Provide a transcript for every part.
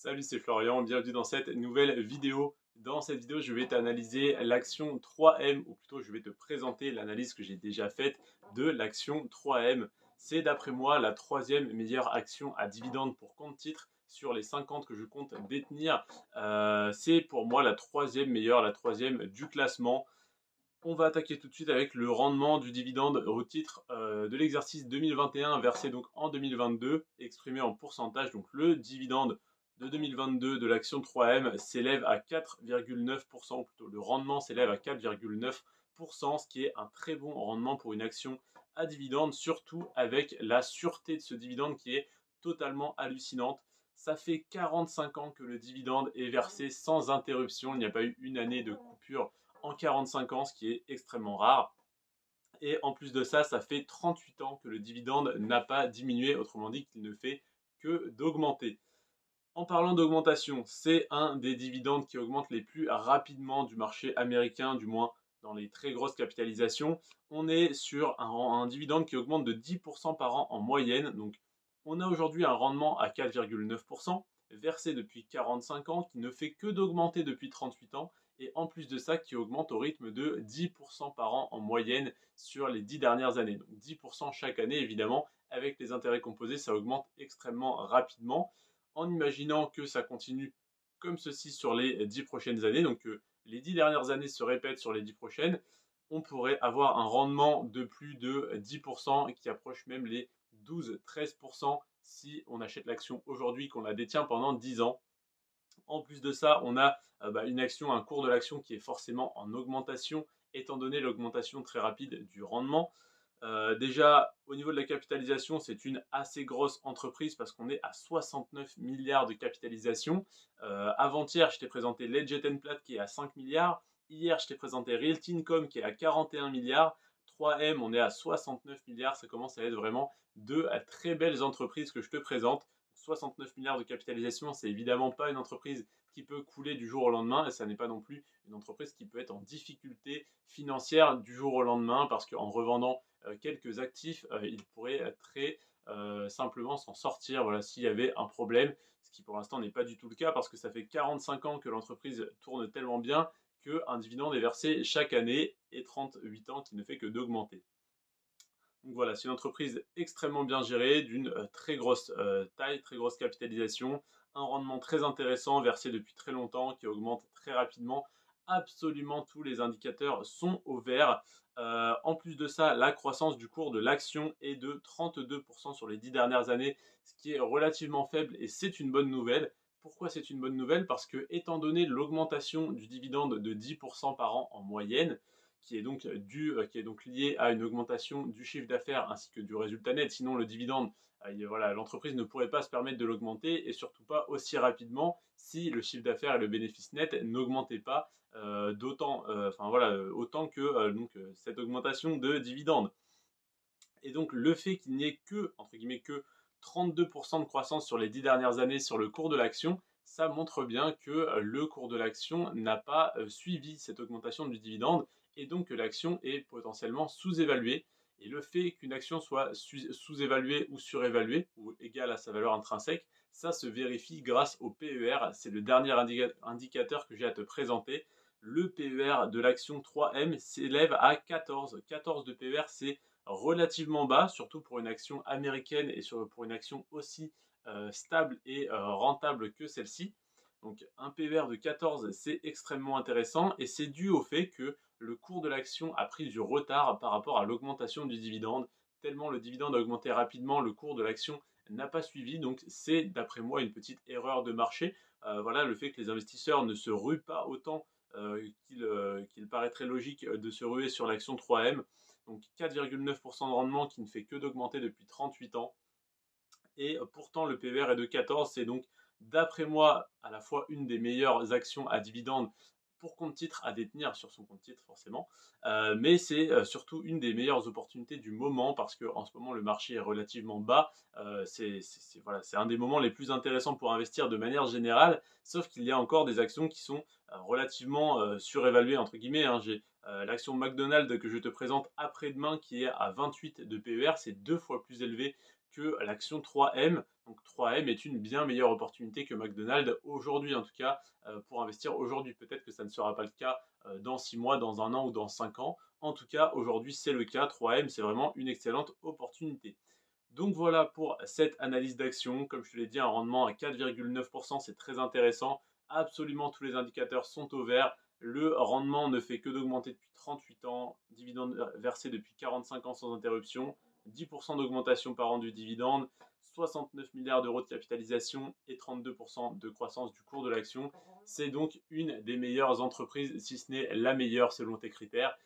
Salut, c'est Florian, bienvenue dans cette nouvelle vidéo. Dans cette vidéo, je vais t'analyser l'action 3M, ou plutôt je vais te présenter l'analyse que j'ai déjà faite de l'action 3M. C'est d'après moi la troisième meilleure action à dividende pour compte titre sur les 50 que je compte détenir. C'est pour moi la troisième meilleure, la troisième du classement. On va attaquer tout de suite avec le rendement du dividende au titre de l'exercice 2021 versé donc en 2022, exprimé en pourcentage. Donc le dividende de 2022 de l'action 3M s'élève à 4,9%, ou plutôt le rendement s'élève à 4,9%, ce qui est un très bon rendement pour une action à dividende, surtout avec la sûreté de ce dividende qui est totalement hallucinante. Ça fait 45 ans que le dividende est versé sans interruption, il n'y a pas eu une année de coupure en 45 ans, ce qui est extrêmement rare. Et en plus de ça, ça fait 38 ans que le dividende n'a pas diminué, autrement dit qu'il ne fait que d'augmenter. En parlant d'augmentation, c'est un des dividendes qui augmente les plus rapidement du marché américain, du moins dans les très grosses capitalisations. On est sur un dividende qui augmente de 10% par an en moyenne. Donc on a aujourd'hui un rendement à 4,9%, versé depuis 45 ans, qui ne fait que d'augmenter depuis 38 ans, et en plus de ça, qui augmente au rythme de 10% par an en moyenne sur les 10 dernières années. Donc 10% chaque année, évidemment, avec les intérêts composés, ça augmente extrêmement rapidement en imaginant que ça continue comme ceci sur les 10 prochaines années, donc que les 10 dernières années se répètent sur les 10 prochaines, on pourrait avoir un rendement de plus de 10% et qui approche même les 12-13% si on achète l'action aujourd'hui, qu'on la détient pendant 10 ans. En plus de ça, on a une action, un cours de l'action qui est forcément en augmentation, étant donné l'augmentation très rapide du rendement. Déjà, au niveau de la capitalisation, c'est une assez grosse entreprise parce qu'on est à 69 milliards de capitalisation. Avant-hier, je t'ai présenté Leggett Platt qui est à 5 milliards. Hier, je t'ai présenté Realty Income qui est à 41 milliards. 3M, on est à 69 milliards. Ça commence à être vraiment deux très belles entreprises que je te présente. 69 milliards de capitalisation, c'est évidemment pas une entreprise qui peut couler du jour au lendemain et ça n'est pas non plus une entreprise qui peut être en difficulté financière du jour au lendemain parce qu'en revendant quelques actifs, il pourrait très simplement s'en sortir voilà, s'il y avait un problème, ce qui pour l'instant n'est pas du tout le cas parce que ça fait 45 ans que l'entreprise tourne tellement bien qu'un dividende est versé chaque année et 38 ans qui ne fait que d'augmenter. Donc voilà, c'est une entreprise extrêmement bien gérée, d'une très grosse taille, très grosse capitalisation, un rendement très intéressant versé depuis très longtemps qui augmente très rapidement. Absolument tous les indicateurs sont au vert. En plus de ça, la croissance du cours de l'action est de 32% sur les 10 dernières années, ce qui est relativement faible et c'est une bonne nouvelle. Pourquoi c'est une bonne nouvelle? Parce que étant donné l'augmentation du dividende de 10% par an en moyenne, qui est donc lié à une augmentation du chiffre d'affaires ainsi que du résultat net. Sinon, le dividende, voilà, l'entreprise ne pourrait pas se permettre de l'augmenter et surtout pas aussi rapidement si le chiffre d'affaires et le bénéfice net n'augmentaient pas autant que cette augmentation de dividende. Et donc le fait qu'il n'y ait que, entre guillemets, que 32% de croissance sur les 10 dernières années sur le cours de l'action, ça montre bien que le cours de l'action n'a pas suivi cette augmentation du dividende et donc que l'action est potentiellement sous-évaluée. Et le fait qu'une action soit sous-évaluée ou surévaluée, ou égale à sa valeur intrinsèque, ça se vérifie grâce au PER. C'est le dernier indicateur que j'ai à te présenter. Le PER de l'action 3M s'élève à 14. 14 de PER, c'est relativement bas, surtout pour une action américaine et pour une action aussi stable et rentable que celle-ci. Donc un PER de 14, c'est extrêmement intéressant et c'est dû au fait que le cours de l'action a pris du retard par rapport à l'augmentation du dividende. Tellement le dividende a augmenté rapidement, le cours de l'action n'a pas suivi. Donc c'est d'après moi une petite erreur de marché. Voilà, le fait que les investisseurs ne se ruent pas autant qu'il paraîtrait logique de se ruer sur l'action 3M. Donc 4,9% de rendement qui ne fait que d'augmenter depuis 38 ans. Et pourtant le PER est de 14, c'est donc d'après moi à la fois une des meilleures actions à dividende pour compte titre à détenir sur son compte titre forcément, mais c'est surtout une des meilleures opportunités du moment parce qu'en ce moment le marché est relativement bas. Voilà, c'est un des moments les plus intéressants pour investir de manière générale, sauf qu'il y a encore des actions qui sont relativement surévaluées entre guillemets, hein. J'ai l'action McDonald's que je te présente après-demain qui est à 28 de PER, c'est deux fois plus élevé que l'action 3M. Donc 3M est une bien meilleure opportunité que McDonald's aujourd'hui, en tout cas pour investir aujourd'hui. Peut-être que ça ne sera pas le cas dans 6 mois, dans un an ou dans 5 ans. En tout cas, aujourd'hui, c'est le cas. 3M, c'est vraiment une excellente opportunité. Donc voilà pour cette analyse d'action. Comme je te l'ai dit, un rendement à 4,9%, c'est très intéressant. Absolument tous les indicateurs sont au vert. Le rendement ne fait que d'augmenter depuis 38 ans, dividende versé depuis 45 ans sans interruption, 10% d'augmentation par an du dividende, 69 milliards d'euros de capitalisation et 32% de croissance du cours de l'action. C'est donc une des meilleures entreprises, si ce n'est la meilleure selon tes critères.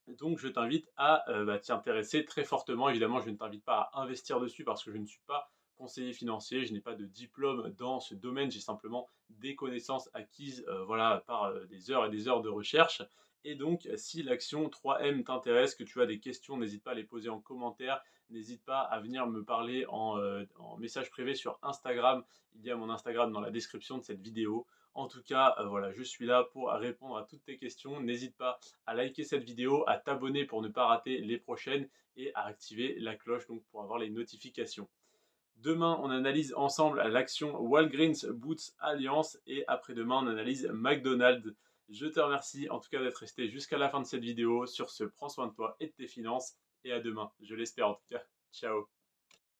Donc je t'invite à t'y intéresser très fortement. Évidemment, je ne t'invite pas à investir dessus parce que je ne suis pas conseiller financier, je n'ai pas de diplôme dans ce domaine, j'ai simplement des connaissances acquises voilà, par des heures et des heures de recherche. Et donc, si l'action 3M t'intéresse, que tu as des questions, n'hésite pas à les poser en commentaire, n'hésite pas à venir me parler en message privé sur Instagram. Il y a mon Instagram dans la description de cette vidéo. En tout cas, voilà, je suis là pour répondre à toutes tes questions. N'hésite pas à liker cette vidéo, à t'abonner pour ne pas rater les prochaines et à activer la cloche donc pour avoir les notifications. Demain, on analyse ensemble l'action Walgreens Boots Alliance et après-demain, on analyse McDonald's. Je te remercie en tout cas d'être resté jusqu'à la fin de cette vidéo. Sur ce, prends soin de toi et de tes finances et à demain, je l'espère en tout cas. Ciao.